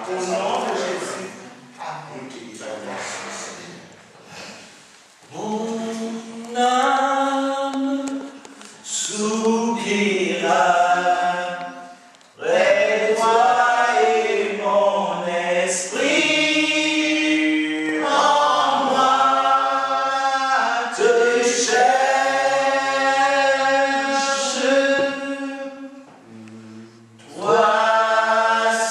Au nom de Jésus. Mon âme soupira près de toi et mon esprit en moi te cherche. Toi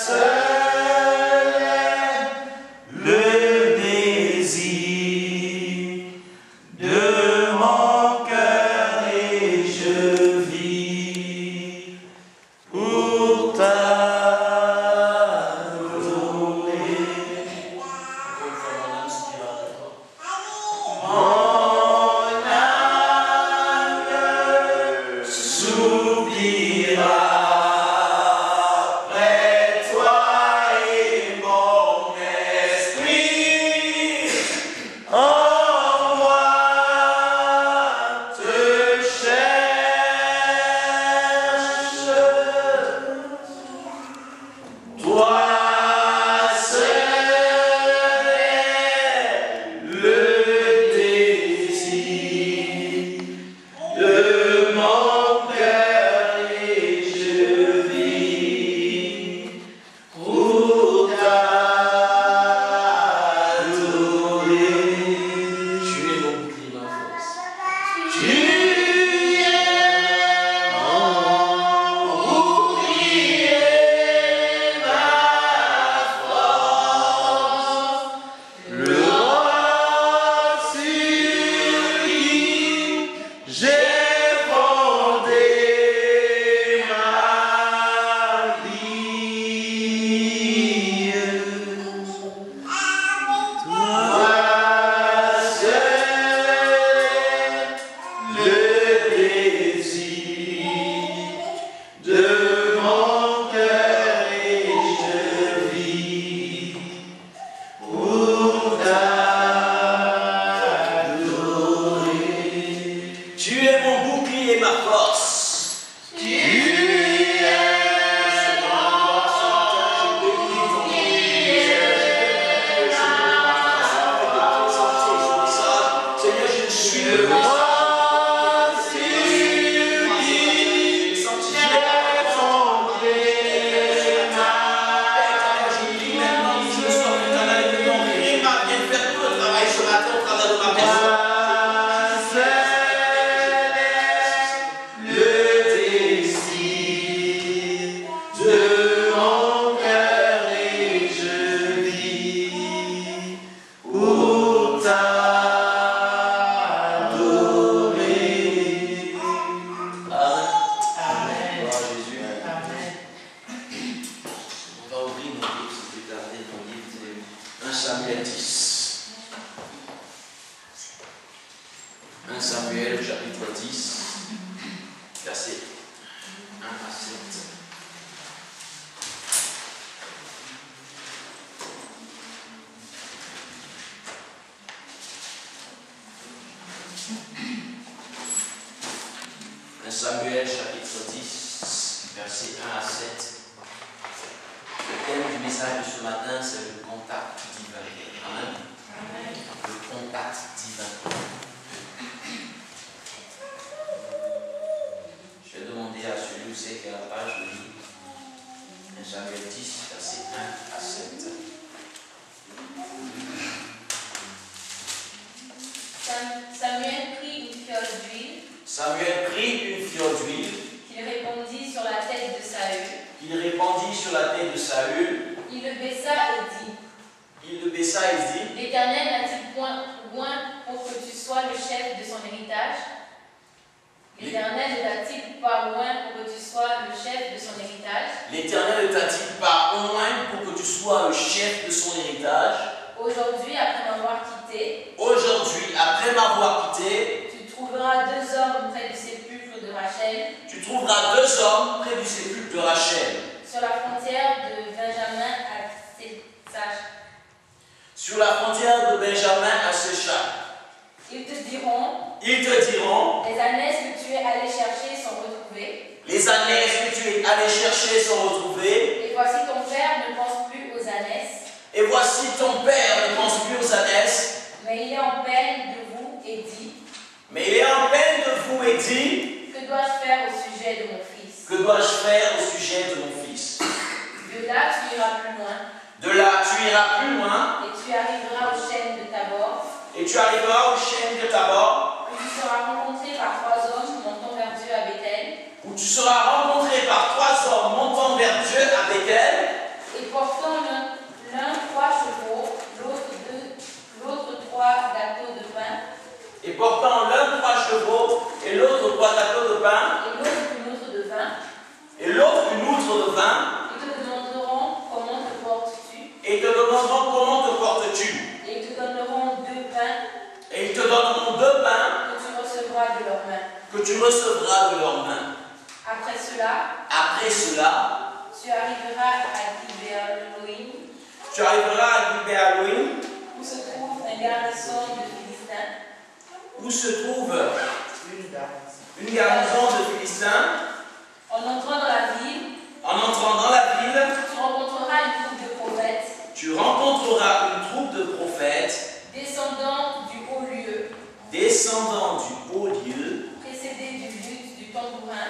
seul est le désir de mon cœur et je vis pour t'adorer. Mon âme soupira près de toi et mon esprit en moi te cherche. Toi seul est le désir de mon cœur et je vis pour t'adorer. Tu es mon bouclier, ma force. Tu es mon bouclier, ma force. Le roc sur qui j'ai fondé ma vie. Toi seul le désir de mon cœur et je vis pour t'adorer. Tu es mon bouclier et ma force. Tu es Seigneur, je suis le roi sur qui j'ai fondé ma vie. Maintenant, je me sens éternel de ton crime, viens faire tout le travail ce matin au travers de ma personne. Le désir de mon cœur et je vis pour t'adorer. Amen. Gloire à Jésus. Amen. On va ouvrir nos livres, si vous gardez nos livres, c'est 1 Samuel 10. 1 Samuel chapitre 10, verset 1 à 7. Samuel chapitre 10, verset 1 à 7. Le thème du message de ce matin, c'est le contact divin. Amen. Le contact divin. Je vais demander à celui qui sait quelle page de livre. 1 Samuel 10, verset 1 à 7. Samuel prit une fiole d'huile Samuel prit une fiole d'huile qu'il répandit sur la tête de Saül. qu'il répandit sur la tête de Saül. Il le baissa et dit, l'Éternel n'a-t-il point loin pour que tu sois le chef de son héritage? L'Éternel ne t'a-t-il pas loin pour que tu sois le chef de son héritage? L'Éternel ne t'a-t-il pas au moins pour que tu sois le chef de son héritage? Aujourd'hui, après m'avoir quitté, tu trouveras deux hommes près du sépulcre de Rachel, sur la frontière de Benjamin à Séchar. Ils te diront, les ânesses que tu es allé chercher sont retrouvées. Et voici ton père ne pense plus aux ânesses. Et voici ton père ne pense plus aux ânesses. Mais il est en peine de vous et dit. Mais il est en peine de vous et dit. Que dois-je faire au sujet de mon fils? Que dois-je faire au sujet de mon fils? De là, tu iras plus loin. De là, tu iras plus loin. Et tu arriveras aux chênes de Tabor. Et tu arriveras aux chênes de Tabor. Où tu seras rencontré par 3 hommes montant vers Dieu à Bethel. Où tu seras rencontré par 3 hommes montant vers Dieu à Bethel. Et portant l'un 3 chevaux, l'autre 3 gâteaux de pain. Et portant l'un 3 chevaux et l'autre 3 gâteaux de pain. Et l'autre une outre de vin. Et l'autre une outre de vin. Ils te demanderont comment te portes-tu. Et te demanderont comment te portes-tu. Et ils te donneront 2 pains. Et ils te donneront 2 pains. Que tu recevras de leurs mains. Que tu recevras de leurs mains. Après cela, tu arriveras à Gibéa-Loïm. Tu arriveras à Gibéa-Loïm. Où se trouve un garnison de Philistins. Où se trouve une garnison de Philistins. En entrant dans la ville, tu rencontreras une troupe de prophètes. Tu rencontreras une troupe de prophètes. Descendant du haut lieu. Précédés du luth, du tambourin.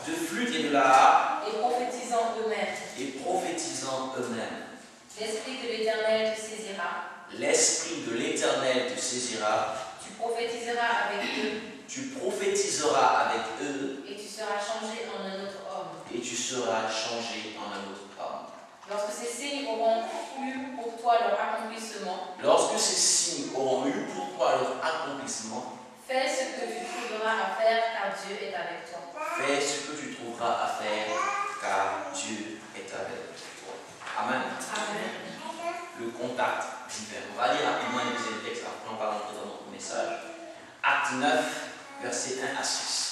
De flûte et de la harpe. Et prophétisant eux-mêmes. L'Esprit de l'Éternel te saisira. Tu prophétiseras avec eux. Et tu seras changé en un autre homme. Lorsque ces signes auront eu pour toi leur accomplissement. Fais ce que tu trouveras à faire, car Dieu est avec toi. Amen. Amen. Le contact divin. On va lire rapidement les deuxième texte, après on va rentrer dans notre message. Acte 9, versets 1 à 6.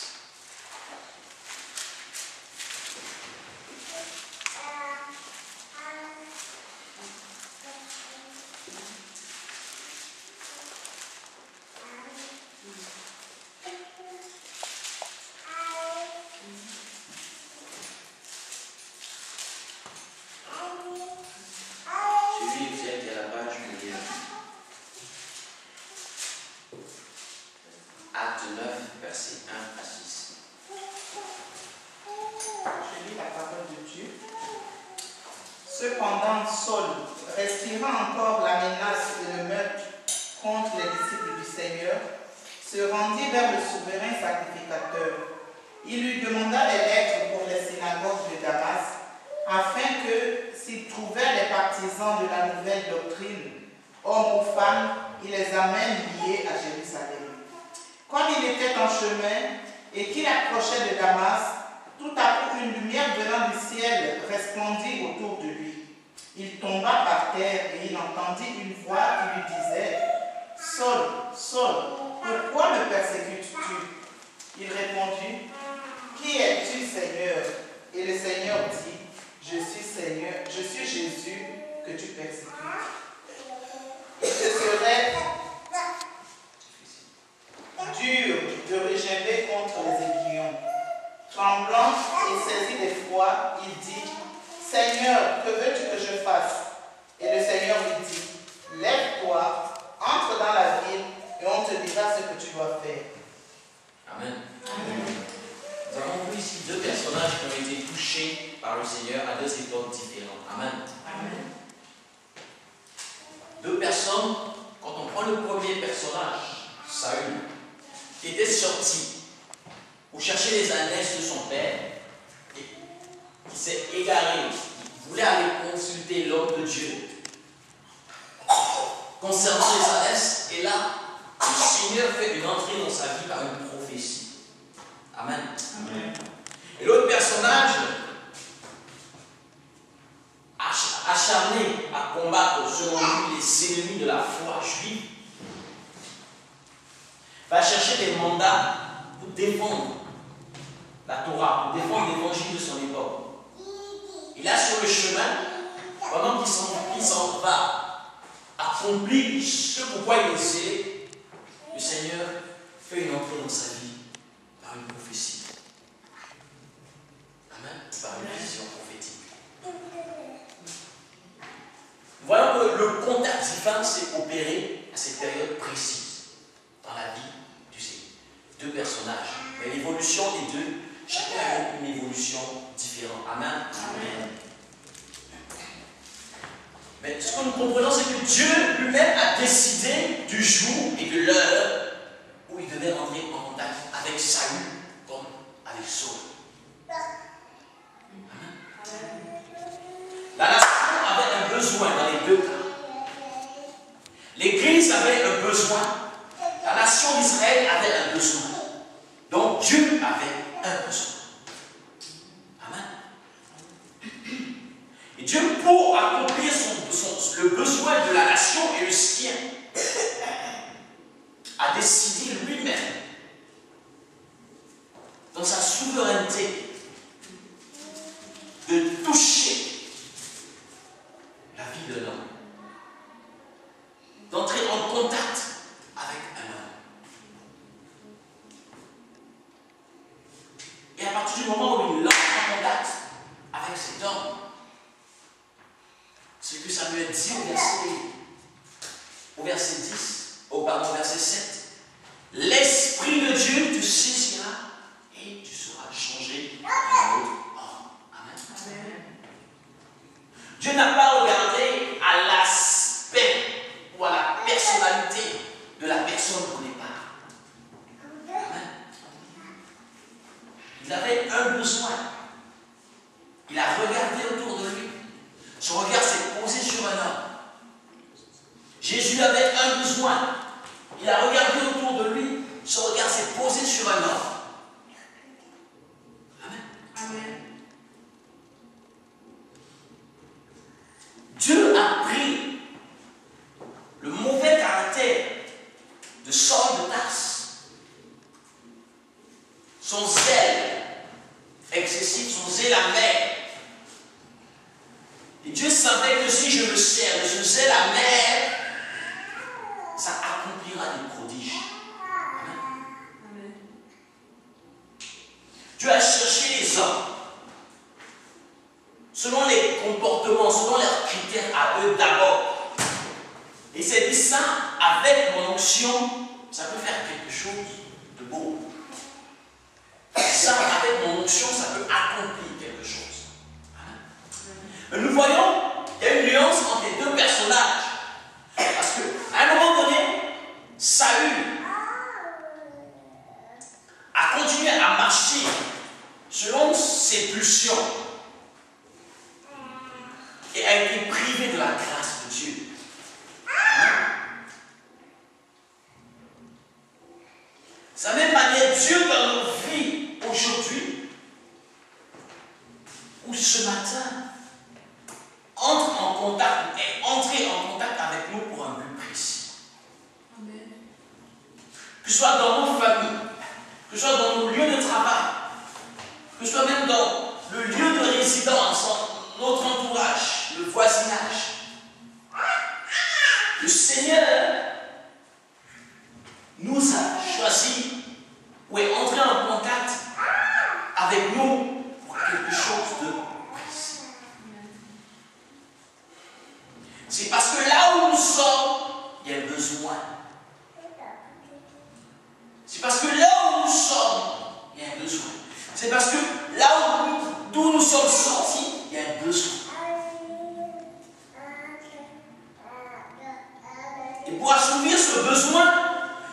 Acte 9, versets 1 à 6. Je lis la parole de Dieu. Cependant, Saul, respirant encore la menace et le meurtre contre les disciples du Seigneur, se rendit vers le souverain sacrificateur. Il lui demanda des lettres pour les synagogues de Damas, afin que, s'il trouvait les partisans de la nouvelle doctrine, hommes ou femmes, il les amène liés à Jérusalem. Comme il était en chemin et qu'il approchait de Damas, tout à coup une lumière venant du ciel resplendit autour de lui. Il tomba par terre et il entendit une voix qui lui disait « Saul, Saul, pourquoi me persécutes-tu » Il répondit « Qui es-tu, Seigneur » Et le Seigneur dit « Je suis Jésus que tu persécutes. » Il te serait dur de regimber contre les aiguillons. Tremblant et saisi d'effroi, il dit « Seigneur, que veux-tu que je fasse » Et le Seigneur lui dit « Lève-toi, entre dans la ville et on te dira ce que tu dois faire. » Amen. Nous avons vu ici 2 personnages qui ont été touchés par le Seigneur à 2 époques différentes. Amen. Amen. 2 personnes, quand on prend le premier personnage, Saül, qui était sorti pour chercher les ânesses de son père, et qui s'est égaré, qui voulait aller consulter l'homme de Dieu concernant les ânesses, et là, le Seigneur fait une entrée dans sa vie par une prophétie. Amen. Amen. Et l'autre personnage, acharné à combattre selon lui les ennemis de la foi juive, va chercher des mandats pour défendre la Torah, pour défendre l'évangile de son époque. Et là, sur le chemin, pendant qu'il s'en va accomplir ce pourquoi il est essayé, le Seigneur fait une entrée dans sa vie par une prophétie. Amen. Par une vision. précises dans la vie de ces deux personnages. Mais l'évolution des deux, chacun a une évolution différente. Amen. Amen. Mais ce que nous comprenons, c'est que Dieu lui-même a décidé du jour et de l'heure où il devait rentrer en contact avec Saül comme avec Saul. La nation avait un besoin dans les deux cas. L'Église avait un besoin. La nation d'Israël avait un besoin. Donc Dieu avait un besoin. Amen. Et Dieu, pour accomplir le besoin de la nation et le sien, a décidé lui-même, dans sa souveraineté, de toucher la vie de l'homme, d'entrer en contact avec un homme. Et à partir du moment où il entre en contact avec cet homme, ce que Samuel dit au verset 7, l'Esprit de Dieu te saisira et tu seras changé en un autre homme. Amen. Dieu n'a pas regardé à l'aspect ou à la personnalité de la personne au départ. Amen. Il avait un besoin. Il a regardé autour de lui. Son regard s'est posé sur un homme. Jésus avait un besoin. Il a regardé autour de lui. Son regard s'est posé sur un homme. Amen. Amen. Dieu a pris le mauvais caractère de Saul de Tarse, son zèle excessif, son zèle amer. Et Dieu savait que si je me sers de ce zèle amer, ça accomplira des prodiges. Amen. Dieu a cherché les hommes selon les comportements, selon leurs critères à eux d'abord. Et il s'est dit ça, avec mon onction, ça peut faire quelque chose de beau. Ça, avec mon onction, ça peut accomplir quelque chose. Mais nous voyons, il y a une nuance entre les deux personnages. Parce qu'à un moment donné, Saül a continué à marcher selon ses pulsions et a été privé de la grâce de Dieu. De la même manière, Dieu dans nos vies aujourd'hui, ou ce matin, entre en contact et entrer en contact avec nous pour un but précis. Amen. Que ce soit dans nos familles, que ce soit dans nos lieux de travail, que ce soit même dans le lieu de résidence, notre entourage, le voisinage. Le Seigneur nous a choisi ou est entré en contact avec nous pour quelque chose de précis. C'est parce que là où nous sommes, il y a besoin. C'est parce que là où nous sommes, il y a un besoin. C'est parce que là d'où nous sommes sortis, il y a un besoin. Et pour assouvir ce besoin,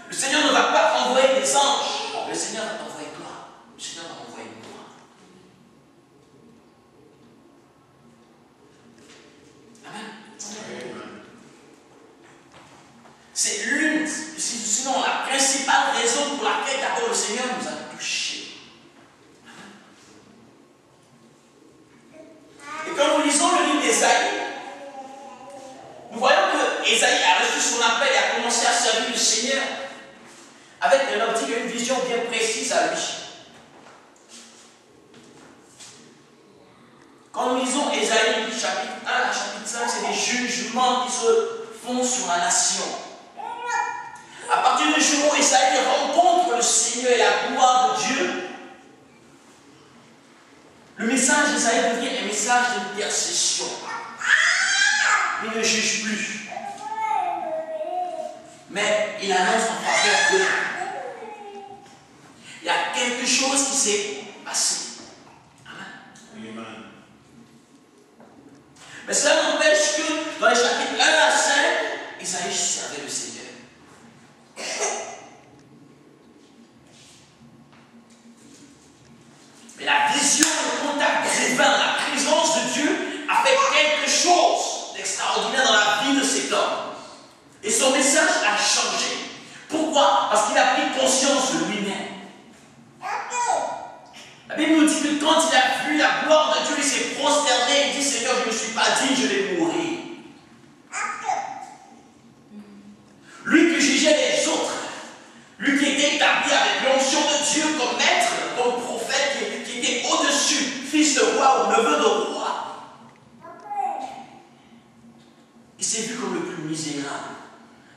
le Seigneur ne va pas envoyer des anges. Le Seigneur va t'envoyer toi. Le Seigneur va envoyer moi. Amen. C'est l'une, sinon la principale raison pour laquelle d'abord le Seigneur nous a touchés. Et quand nous lisons le livre d'Ésaïe, nous voyons que Ésaïe a reçu son appel et a commencé à servir le Seigneur avec un optique et une vision bien précise à lui. Quand nous lisons Ésaïe chapitre 1 à chapitre 5, c'est des jugements qui se font sur la nation. À partir du jour où Ésaïe rencontre le Seigneur et la gloire de Dieu, le message d'Ésaïe devient un message d'intercession. Il ne juge plus. Mais il annonce en faveur d'eux. Il y a quelque chose qui s'est passé. Amen. Mais cela n'empêche que dans les chapitres 1 à 5, Isaïe servait le Seigneur. Mais la vision, le contact divin, la présence de Dieu a fait quelque chose d'extraordinaire dans la vie de cet homme. Et son message a changé. Pourquoi? Parce qu'il a pris conscience de lui-même. La Bible nous dit que quand il a vu la gloire de Dieu, il s'est prosterné et dit, Seigneur, je ne suis pas digne, je vais mourir. Lui qui jugeait les autres, lui qui était établi avec l'onction de Dieu comme maître, comme prophète, qui était au-dessus, fils de roi ou neveu de roi, il s'est vu comme le plus misérable.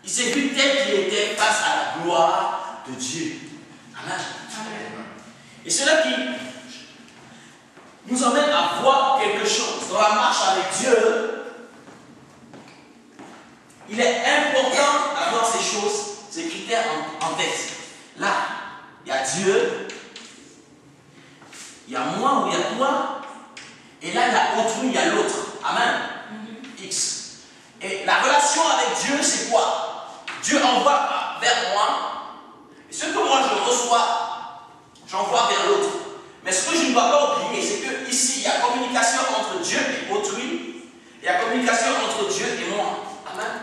Il s'est vu tel qu'il était face à la gloire de Dieu. Amen. Et cela qui nous emmène à voir quelque chose. Dans la marche avec Dieu, il est important d'avoir ces choses, ces critères en tête. Là, il y a Dieu, il y a moi ou il y a toi, et là, il y a autrui, il y a l'autre. Amen. X. Et la relation avec Dieu, c'est quoi? Dieu envoie vers moi, et ce que moi je reçois, j'envoie vers l'autre. Mais ce que je ne dois pas oublier, c'est que ici, il y a communication entre Dieu et autrui, il y a communication entre Dieu et moi. Amen.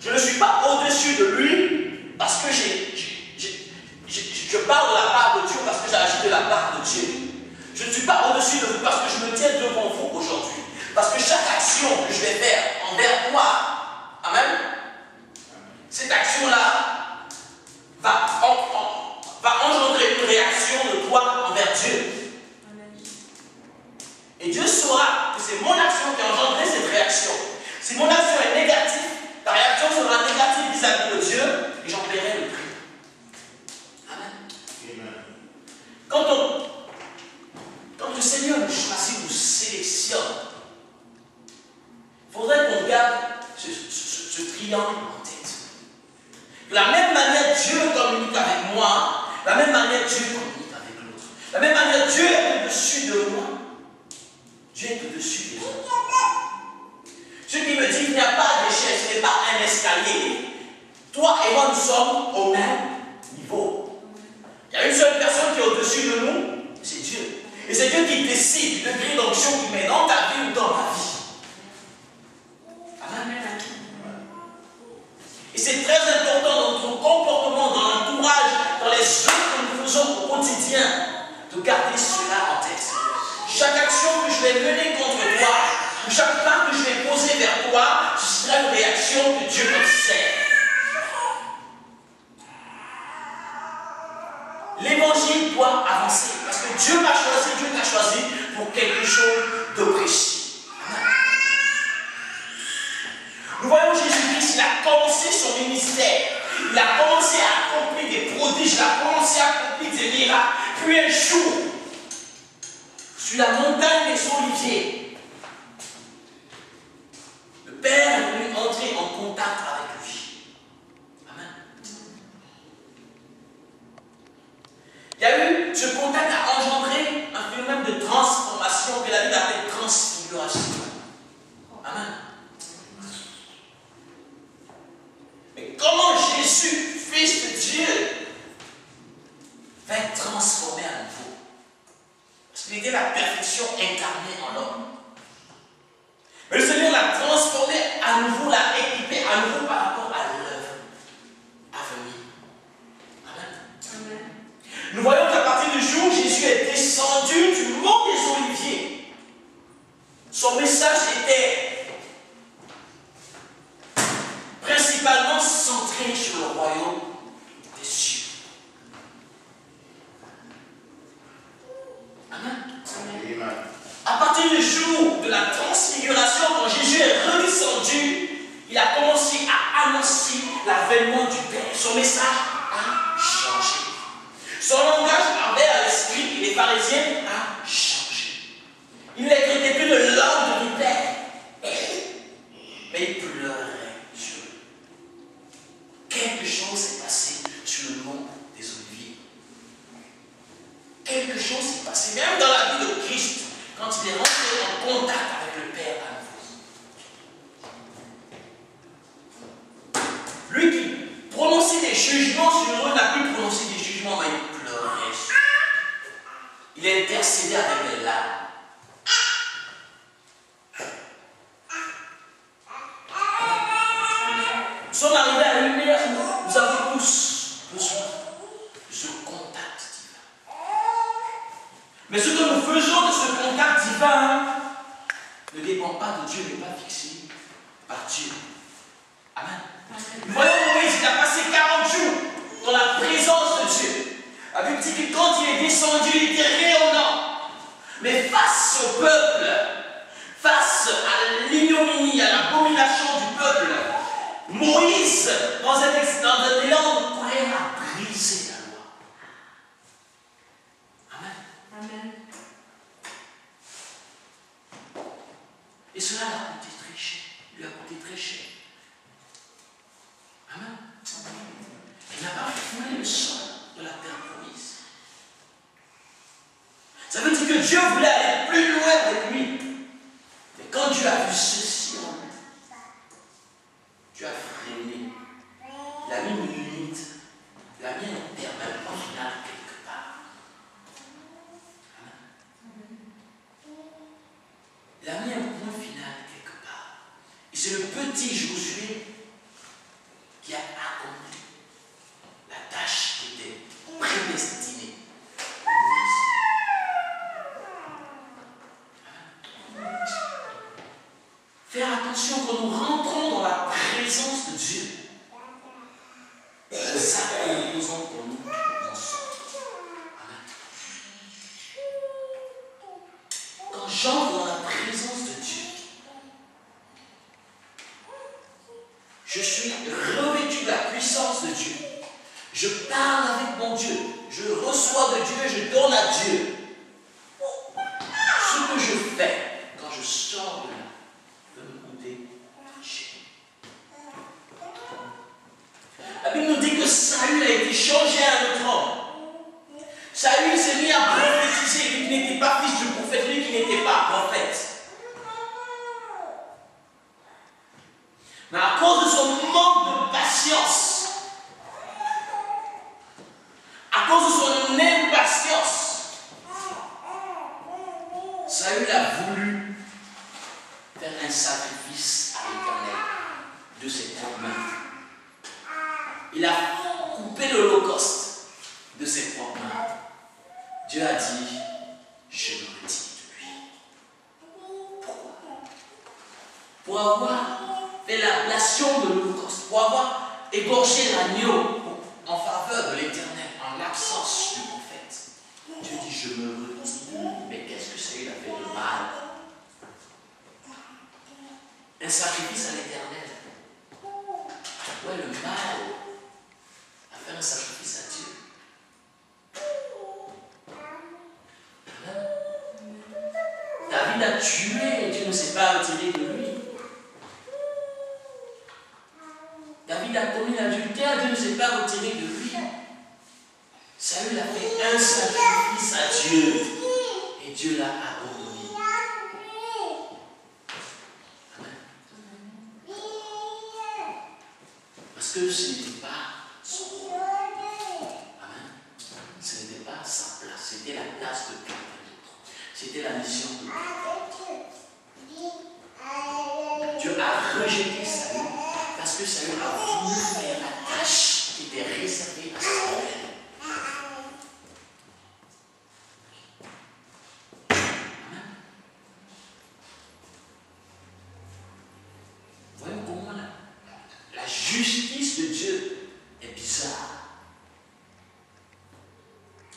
Je ne suis pas au-dessus de lui parce que je parle de la part de Dieu, parce que j'agis de la part de Dieu. Je ne suis pas au-dessus de vous parce que je me tiens devant vous aujourd'hui. Parce que chaque action que je vais faire envers toi, amen, cette action-là va engendrer une réaction de toi envers Dieu. Et Dieu saura que c'est mon action qui a engendré cette réaction. Si mon action est négative, ta réaction sera négative vis-à-vis de Dieu et j'en paierai le prix. Amen. Quand le Seigneur nous choisit, nous sélectionne, il faudrait qu'on garde ce triangle en tête. De la même manière, Dieu communique avec moi, de la même manière, Dieu communique avec l'autre. De la même manière, Dieu est au-dessus de moi. Dieu est au-dessus des autres. Ce qui me dit qu'il n'y a pas d'échelle, ce n'est pas un escalier. Toi et moi, nous sommes au même niveau. Il y a une seule personne qui est au-dessus de nous, c'est Dieu. Et c'est Dieu qui décide du degré d'onction qu'il met dans ta vie ou dans ma vie. Amen. Et c'est très important dans notre comportement, dans l'entourage, dans les œuvres que nous faisons au quotidien, de garder cela en tête. Chaque action que je vais mener contre toi, ou chaque pas que je vais poser vers toi, ce sera une réaction que Dieu observe. L'évangile doit avancer, parce que Dieu m'a choisi, Dieu t'a choisi pour quelque chose de précis. Nous voyons Jésus-Christ, il a commencé son ministère, il a commencé à accomplir des prodiges, il a commencé à accomplir des miracles, puis un jour, sur la montagne des Oliviers, le Père est venu entrer en contact avec lui. Amen. Il y a eu, ce contact a engendré un phénomène de transformation que la Bible appelle transfiguration. Amen. Mais comment Jésus, Fils de Dieu, va être transformé à nouveau? Parce qu'il était la perfection incarnée en l'homme. Mais le Seigneur l'a transformé à nouveau, l'a équipé à nouveau par rapport à l'œuvre à venir. Amen. Nous voyons qu'à partir du jour où Jésus est descendu du mont des Oliviers, son message était principalement centré sur le royaume des cieux. Amen. Amen. À partir du jour de la transfiguration, quand Jésus est redescendu, il a commencé à annoncer l'avènement du Père. Son message a changé. Son langage envers l'esprit et les pharisiens a changé. Il ne traitait plus de l'homme de vipère, mais il pleurait sur eux. chose s'est passé sur le mont des Oliviers. Quelque chose s'est passé, même dans la vie de Christ, quand il est rentré en contact avec le Père à nouveau. Lui qui prononçait des jugements sur eux n'a plus prononcé des jugements, mais il pleurait. Il intercédait avec des larmes. Nous sommes arrivés à une ère où nous avons tous besoin de ce contact divin. Mais ce que nous faisons de ce contact divin ne dépend pas de Dieu, mais pas fixé par Dieu. Amen. Nous voyons Moïse, il a passé 40 jours dans la présence de Dieu. La Bible dit que quand il est descendu, il était rayonnant. Mais face au peuple, face à l'ignominie, à l'abomination du peuple, Moïse, dans un élan de colère, a brisé la loi. Amen. Amen. Et cela l'a coûté très cher. Il lui a coûté très cher. Amen. Il n'a pas foulé le sol de la terre promise. Ça veut dire que Dieu voulait aller plus loin avec lui. Mais quand Dieu a vu ceci en lui, Dieu a freiné. Il a mis une limite. Il a mis un terme, un point final quelque part. Amen. Il a mis un point final quelque part. Et c'est le petit Josué qui a accompli la tâche qui était prédestinée à Moïse. Faire attention quand nous rentrons dans la présence de Dieu. Ça composons pour nous en sorte. Amen. Quand j'entre dans la présence de Dieu, je suis revêtu de la puissance de Dieu. Je parle avec mon Dieu. Je reçois de Dieu et je donne à Dieu. Ce que je fais quand je sors de là peut me coûter cher. La Bible nous dit que Saül a été changé à un autre homme. Saül s'est mis à prophétiser, lui qui n'était pas fils du prophète, lui qui n'était pas prophète. Mais à cause de son manque de patience, à cause de son impatience, Saül a voulu faire un sacrifice à l'Éternel de ses propres mains. Il a coupé l'holocauste de ses propres mains. Dieu a dit, je me retire de lui. Pourquoi? Pour avoir fait l'ablation de l'holocauste, pour avoir égorgé l'agneau en faveur de l'Éternel, en l'absence du prophète. Dieu dit, je me retire de lui. Mais qu'est-ce que Saül a fait de mal? Un sacrifice à l'Éternel. Ouais, le mal à faire un sacrifice à Dieu. David a tué et Dieu ne s'est pas retiré de lui. David a commis l'adultère, Dieu ne s'est pas retiré de lui. Saül a fait un sacrifice à Dieu et Dieu l'a abandonné. Amen. Parce que ce n'était pas son rôle. Amen. Ce n'était pas sa place, c'était la place de quelqu'un d'autre. C'était la mission de Dieu. Dieu a rejeté Saül parce que Saül a voulu faire la tâche qui était réservée à Saül. Voyons comment la justice de Dieu est bizarre.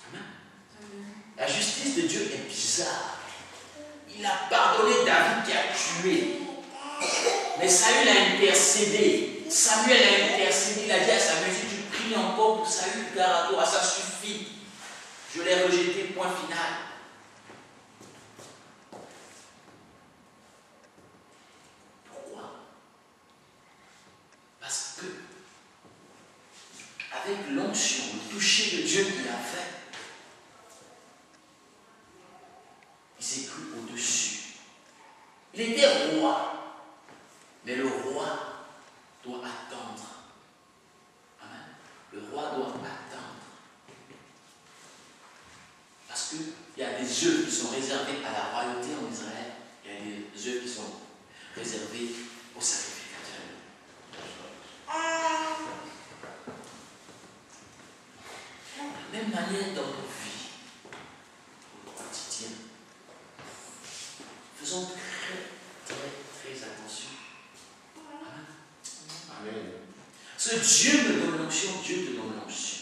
Amen. La justice de Dieu est bizarre. Il a pardonné David qui a tué. Mais Saül a intercédé. Samuel a intercédé. Il a dit à Samuel, si tu pries encore pour Saül, garde à toi, ça suffit. Je l'ai rejeté, point final. Pourquoi? Parce que avec l'onction, le toucher de Dieu qu'il a fait, il s'est cru au-dessus. Il était roi, mais le roi doit attendre. Amen. Le roi doit attendre. Parce qu'il y a des œuvres qui sont réservées à la royauté en Israël, il y a des œuvres qui sont réservées aux sacrificateurs. De la même manière dans nos vies, au quotidien, faisons très attention. Amen. Amen. Ce Dieu me donne l'onction, Dieu te donne l'onction.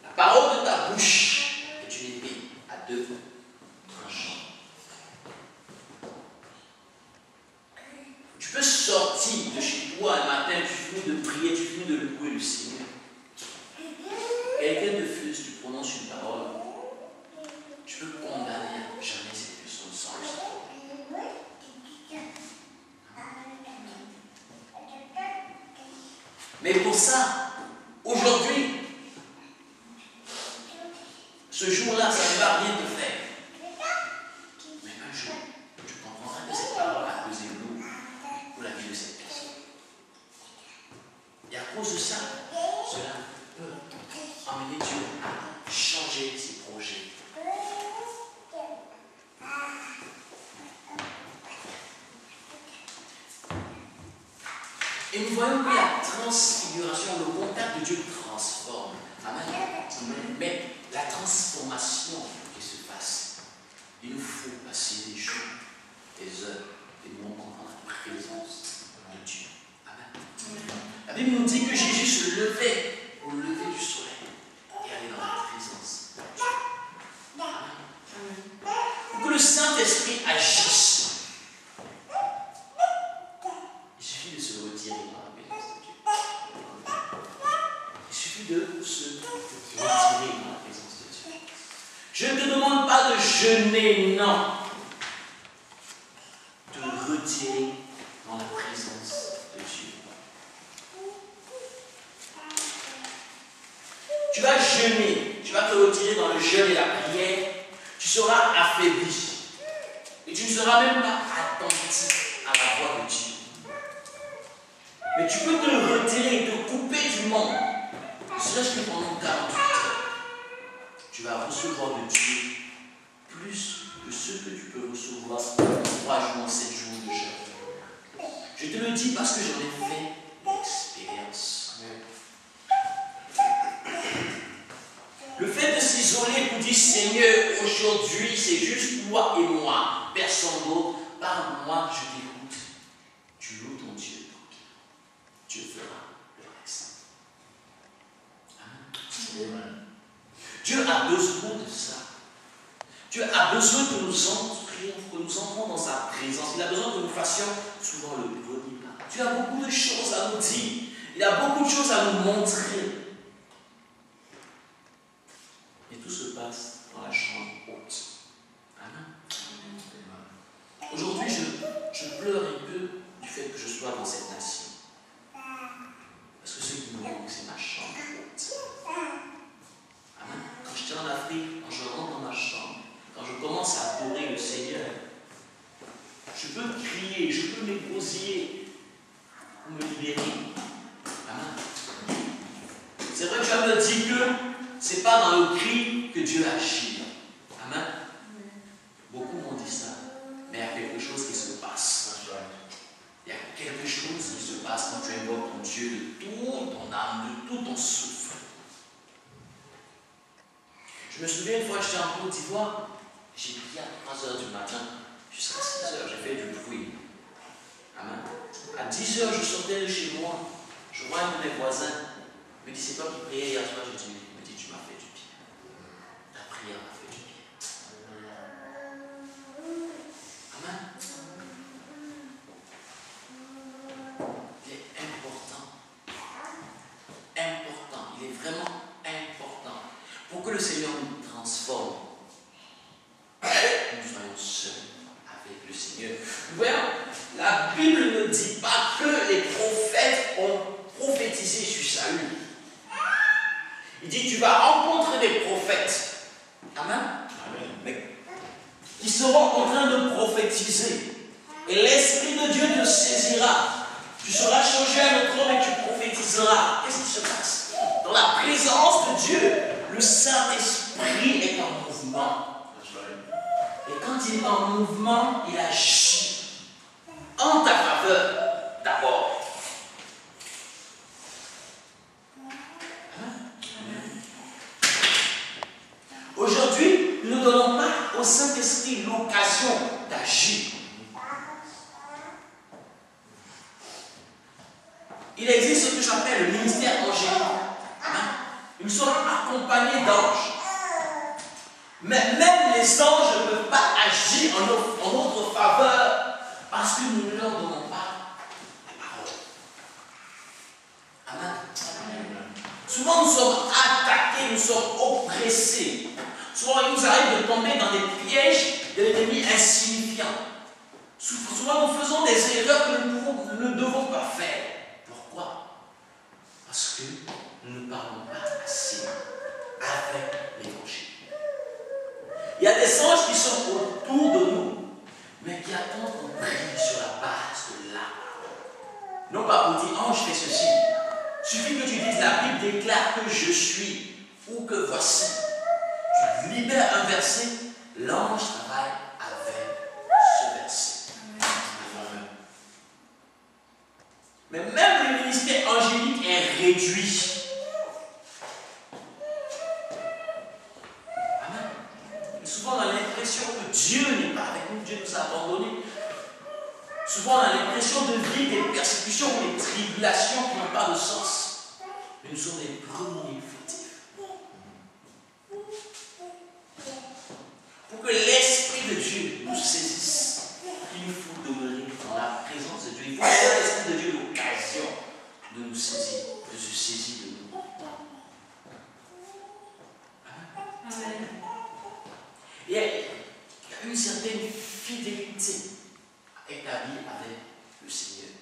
La parole de ta bouche est une épée à deux tranchants. Tu peux sortir de chez toi un matin, tu finis de prier, tu finis de louer le Seigneur. Quelqu'un de fuse, tu prononces une parole, tu peux condamner à jamais cette personne sans le Seigneur. Mais pour ça, aujourd'hui, ce jour-là, ça ne va rien te faire. Mais un jour, tu comprendras que cette parole a pesé lourd pour la vie de cette personne. Et à cause de ça, cela peut emmener Dieu à changer ses projets. Et nous voyons que la transfiguration, le contact de Dieu transforme. Amen. Mais la transformation qui se passe, il nous faut passer des jours, des heures, des moments dans la présence de Dieu. Amen. La Bible nous dit que Jésus se levait au lever du soleil et allait dans la présence de Dieu. Amen. Pour que le Saint-Esprit agisse, il suffit de se retirer dans la présence de Dieu. Il suffit de se retirer dans la présence de Dieu. Je ne te demande pas de jeûner, non. De retirer dans la présence de Dieu. Tu vas jeûner, tu vas te retirer dans le jeûne et la prière, tu seras affaibli. Et tu ne seras même pas attentif à la voix de Dieu. Mais tu peux te retirer et te couper du monde. Serait-ce que pendant 48 heures, tu vas recevoir de Dieu plus que ce que tu peux recevoir en 3 jours, en 7 jours de jeûne. Je te le dis parce que j'en ai fait l'expérience. Le fait de s'isoler pour dire Seigneur, aujourd'hui c'est juste toi et moi, personne d'autre, par moi je t'écoute. Tu loues ton Dieu. Dieu fera le reste. Amen. Dieu a besoin de ça. Dieu a besoin que nous entrions, que nous entrons dans sa présence. Il a besoin que nous fassions souvent le premier pas. Dieu a beaucoup de choses à nous dire. Il a beaucoup de choses à nous montrer. Et tout se passe dans la chambre haute. Amen. Aujourd'hui, je pleure un peu du fait que je sois dans cette nation. Parce que ce qui me manque, c'est ma chambre haute. Amen. Quand j'étais en Afrique, quand je rentre dans ma chambre, quand je commence à adorer le Seigneur, je peux crier, je peux m'égosiller pour me libérer. Amen. C'est vrai que tu vas me dire que ce n'est pas dans le cri que Dieu agit. Amen. Beaucoup m'ont dit ça, mais il y a quelque chose qui se passe. Il y a quelque chose qui se passe quand tu invoques ton Dieu de toute ton âme, de tout ton souffle. Je me souviens une fois, j'étais en Côte d'Ivoire, j'ai prié à 3 h du matin, jusqu'à 6 h, j'ai fait du bruit. Amen. À 10 h, je sortais de chez moi, je vois un de mes voisins, il me dit, c'est toi qui priais hier soir, j'ai dit, il me dit, tu m'as fait du bien. Ta prière m'a fait du bien. Amen. Il est vraiment important pour que le Seigneur nous transforme. Nous soyons seuls avec le Seigneur. Voyons, la Bible ne dit pas que les prophètes ont prophétisé sur Saül. Il dit, tu vas rencontrer des prophètes. Amen. Mais qui seront en train de prophétiser. Et l'Esprit de Dieu te saisira. Tu seras changé à notre homme et tu prophétiseras. Qu'est-ce qui se passe? Dans la présence de Dieu, le Saint-Esprit est en mouvement. Et quand il est en mouvement, il agit en ta faveur d'abord. Aujourd'hui, nous ne donnons pas au Saint-Esprit l'occasion d'agir. Il existe ce que j'appelle le ministère angélique. Nous sommes accompagnés d'anges. Mais même les anges ne peuvent pas agir en notre faveur parce que nous ne leur donnons pas la parole. Amen. Souvent nous sommes attaqués, nous sommes oppressés. Souvent il nous arrive de tomber dans des pièges de l'ennemi insignifiant. Souvent nous faisons des erreurs que nous ne devons pas faire. Pourquoi? Parce que nous ne parlons pas assez avec l'évangile. Il y a des anges qui sont autour de nous, mais qui attendent qu'on prie sur la base de la parole. Non pas pour dire, ange, fais ceci. Il suffit que tu dises, la Bible déclare que je suis, ou que voici. Tu libères un verset, l'ange travaille avec ce verset. Mais même le ministère angélique est réduit. Souvent on a l'impression que Dieu n'est pas avec nous, Dieu nous a abandonnés. Souvent on a l'impression de vivre des persécutions ou des tribulations qui n'ont pas de sens. Mais nous sommes les premiers fautifs. Pour que l'Esprit de Dieu nous saisisse, il nous faut demeurer dans la présence de Dieu. Il faut que l'Esprit de Dieu ait l'occasion de nous saisir, de se saisir de nous. Amen. Il y a une certaine fidélité établie avec le Seigneur.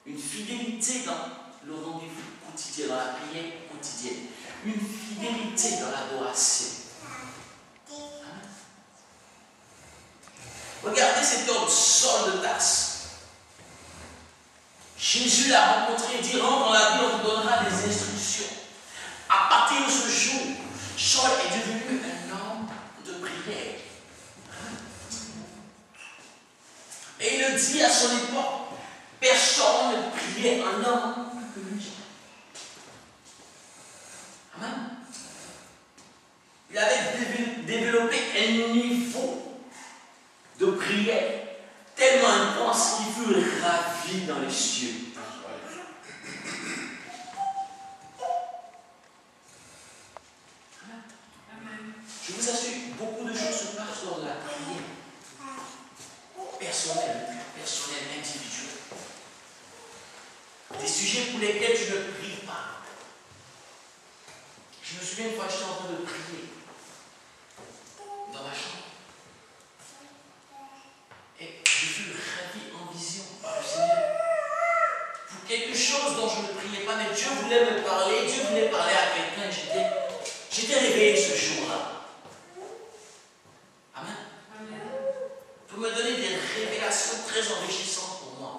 Une fidélité dans le rendez-vous quotidien, dans la prière quotidienne. Une fidélité dans l'adoration. Regardez cet homme, Saul de Tarse. Jésus l'a rencontré, il dit, rentre dans la vie, on te donnera des instructions. À partir de ce jour, Saul est devenu un homme de prière. Et il le dit à son époque, personne ne priait un homme plus que lui. Amen. Il avait développé un niveau de prière tellement intense qu'il fut ravi dans les cieux. Je vous assure, beaucoup de choses se passent dans la prière personnelle, individuelle. Des sujets pour lesquels tu ne pries pas. Je me souviens une fois, j'étais en train de prier dans ma chambre. Et je fus ravi en vision par le Seigneur. Pour quelque chose dont je ne priais pas, mais Dieu voulait me parler, Dieu voulait parler à quelqu'un. J'étais réveillé ce jour-là. Amen. Pour me donner des révélations très enrichissantes pour moi.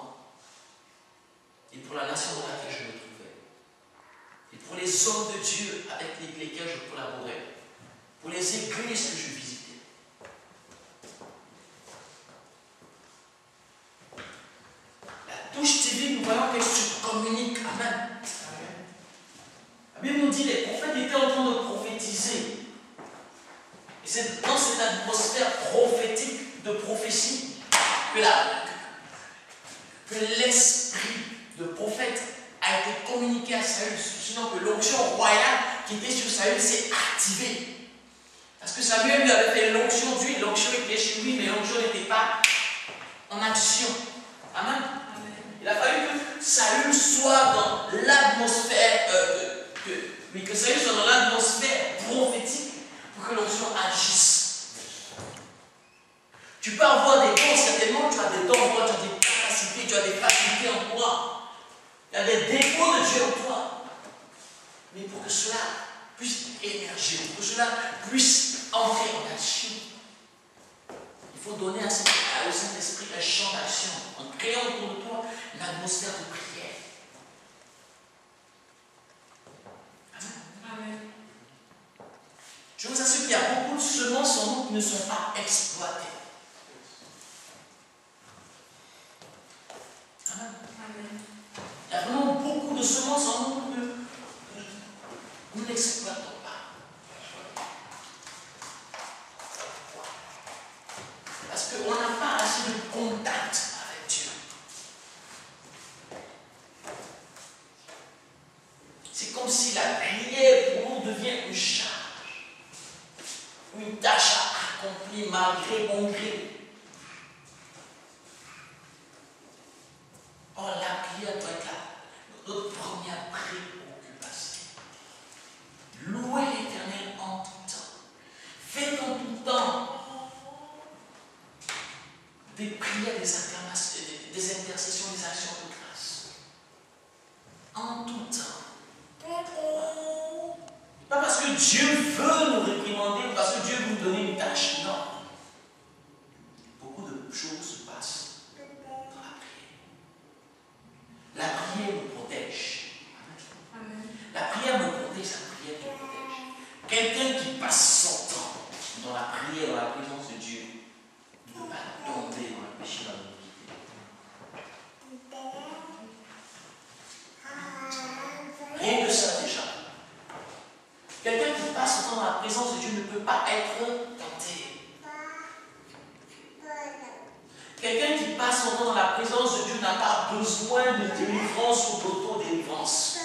Et pour la nation dans laquelle je me trouvais. Et pour les hommes de Dieu avec lesquels je collaborais. Pour les églises que je visitais. La touche TV, nous voyons qu'elle se communique. Amen. La Bible nous dit que les prophètes étaient en train de prophétiser. Et c'est dans cette atmosphère prophétique de prophétie que l'esprit de prophète a été communiqué à Saül. Sinon que l'onction royale qui était sur Saül s'est activée. Parce que Samuel lui avait fait l'onction d'huile, l'onction était chez lui, mais l'onction n'était pas en action. Amen. Il a fallu que Saül soit dans l'atmosphère, que Saül soit dans l'atmosphère prophétique pour que l'onction agisse. Tu peux avoir des dons, certainement, tu as des dons en toi, tu as des capacités, tu as des facultés en toi. Il y a des défauts de Dieu en toi. Mais pour que cela puisse émerger, pour que cela puisse entrer en action, il faut donner au Saint-Esprit un champ d'action en créant autour de toi une atmosphère de prière. Amen. Je vous assure qu'il y a beaucoup de semences en nous qui ne sont pas exploitées. Amen. Amen. Il y a vraiment beaucoup de semences en nous que nous n'exploitons pas. Parce qu'on n'a pas assez de contact avec Dieu. C'est comme si la prière pour nous devient une charge, une tâche à accomplir malgré mon gré. Or, la prière doit être notre première préoccupation. Louez l'Éternel en tout temps. Faites en tout temps des prières, des acclamations, des intercessions, des actions de grâce. En tout temps. Pas parce que Dieu veut nous réprimander, parce que Dieu veut nous donner une tâche, non. Beaucoup de choses se passent dans la prière. La prière nous protège. Amen. La prière me protège, la prière te protège. Quelqu'un qui passe son temps dans la prière, dans la présence de Dieu, ne peut pas tomber dans le péché, dans l'iniquité. Rien que ça déjà. Quelqu'un qui passe son temps dans la présence de Dieu ne peut pas être tenté. Quelqu'un qui passe son temps dans la présence de Dieu n'a pas besoin de délivrance ou d'auto-délivrance.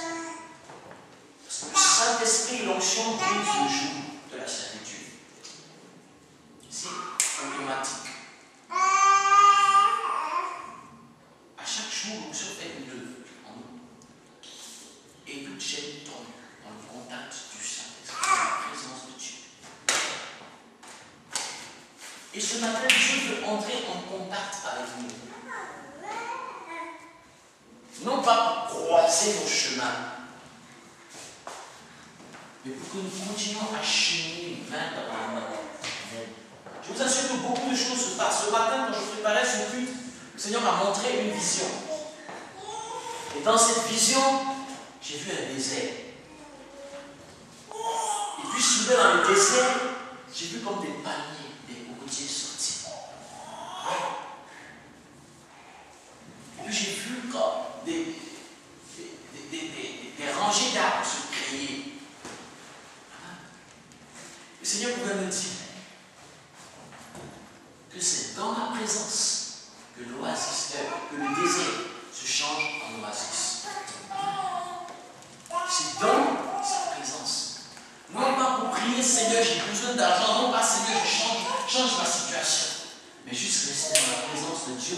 Parce que le Saint-Esprit et l'onction brisent le joug de la servitude. C'est automatique. À chaque jour, l'onction fait une œuvre en nous. Et toute chaîne tombe dans le contact du Saint-Esprit, dans la présence de Dieu. Et ce matin, Dieu veut entrer en contact avec nous. Non pas pour croiser nos chemins, mais pour que nous continuions à cheminer main dans la main. Je vous assure que beaucoup de choses se passent. Ce matin, quand je préparais ce culte, le Seigneur m'a montré une vision. Et dans cette vision, j'ai vu un désert. Et puis soudain dans le désert, j'ai vu comme des palmiers, des cocotiers sortis. Et puis j'ai vu comme des rangées d'arbres se créer. Le Seigneur pouvait me dire que c'est dans ma présence que l'oasis, que le désert se change en oasis. C'est dans sa présence. Non pas pour prier, Seigneur, j'ai besoin d'argent, non pas, Seigneur, je change ma situation. Mais juste rester dans la présence de Dieu.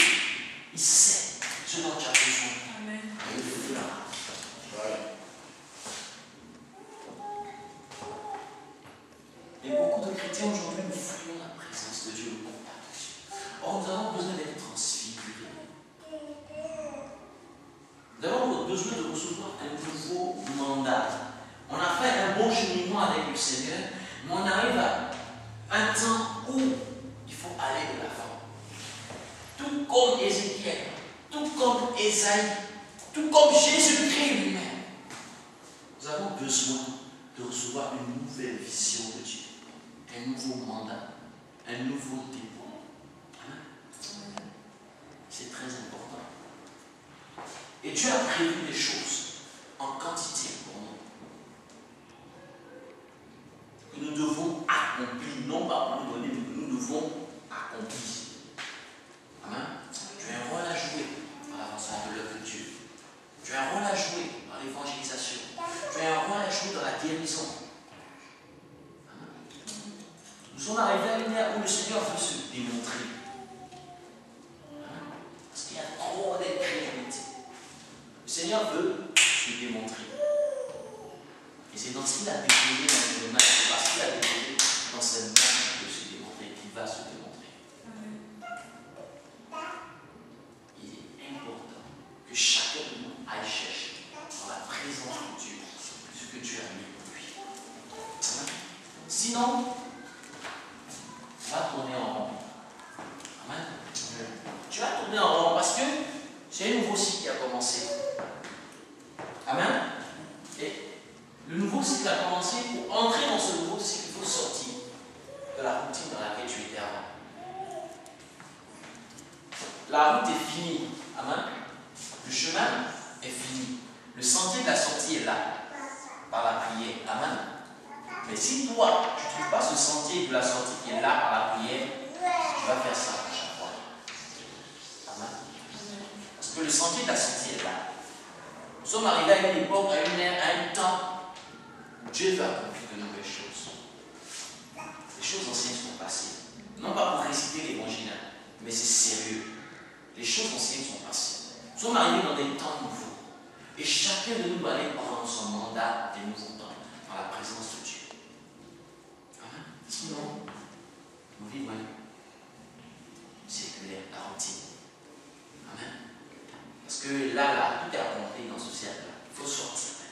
Il sait ce dont tu as besoin. Amen. Et il le fera. Et beaucoup de chrétiens aujourd'hui, nous fuyons la présence de Dieu, le contact de Dieu. Or, nous avons besoin d'être transfigurés. Nous avons besoin de recevoir un nouveau mandat. On a fait un bon cheminement avec le Seigneur, mais on arrive à un temps où il faut aller de l'avant. Tout comme Ézéchiel, tout comme Ésaïe, tout comme Jésus-Christ lui-même. Nous avons besoin de recevoir une nouvelle vision de Dieu, un nouveau mandat, un nouveau dépôt. C'est très important. Et Dieu a prévu des choses en quantité pour nous. Que nous devons accomplir, non pas pour nous donner, mais que nous devons accomplir. Amen. Tu as un rôle à jouer dans l'avancement de l'œuvre de Dieu. Tu as un rôle à jouer dans l'évangélisation. Tu as un rôle à jouer dans la guérison. Amen. Nous sommes arrivés à une ère où le Seigneur veut se démontrer. Amen. Parce qu'il y a trop d'incrédulité. Le Seigneur veut se démontrer. Et c'est dans ce qu'il a déposé dans ses mains, c'est parce qu'il a déposé dans ses mains de se démontrer qu'il va se démontrer. Il est important que chacun de nous aille chercher dans la présence de Dieu ce que Dieu a mis Sinon, tu vas tourner en rond. Amen. Tu vas tourner en rond parce que c'est un nouveau cycle qui a commencé. Amen. Et le nouveau cycle a commencé. Pour entrer dans ce nouveau cycle, il faut sortir de la routine dans laquelle tu étais avant. La route est finie. Amen. Le chemin est fini. Le sentier de la sortie est là. Par la prière. Amen. Mais si toi, tu ne trouves pas ce sentier de la sortie qui est là par la prière, tu vas faire ça à chaque fois. Amen. Parce que le sentier de la sortie est là. Nous sommes arrivés à une époque, à une ère, à un temps où Dieu va accomplir de nouvelles choses. Les choses anciennes sont passées. Non pas pour réciter l'évangile, mais c'est sérieux. Les choses anciennes sont passées. Nous sommes arrivés dans des temps nouveaux. Et chacun de nous doit aller prendre son mandat des nouveaux temps dans la présence de Dieu. Amen. Sinon, nous vivons séculaire, la routine. Amen. Parce que là, tout est accompli dans ce cercle-là. Il faut sortir.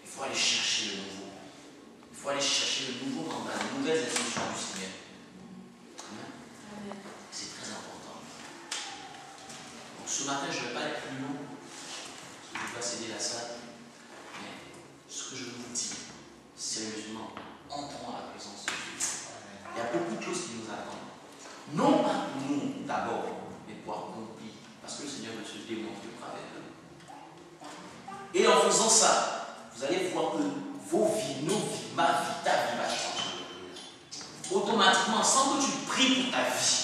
Il faut aller chercher le nouveau. Il faut aller chercher le nouveau mandat, les nouvelles instructions du Seigneur. Amen. C'est très important. Donc ce matin, je ne vais pas être plus long. Je ne vais pas céder la salle. Mais ce que je vous dis, sérieusement, entrons à la présence de Dieu. Il y a beaucoup de choses qui nous attendent. Non pas pour nous d'abord, mais pour accomplir. Parce que le Seigneur veut se démontrer au travers de nous. Et en faisant ça, vous allez voir que vos vies, nos vies, ma vie, ta vie va changer. Automatiquement, sans que tu pries pour ta vie,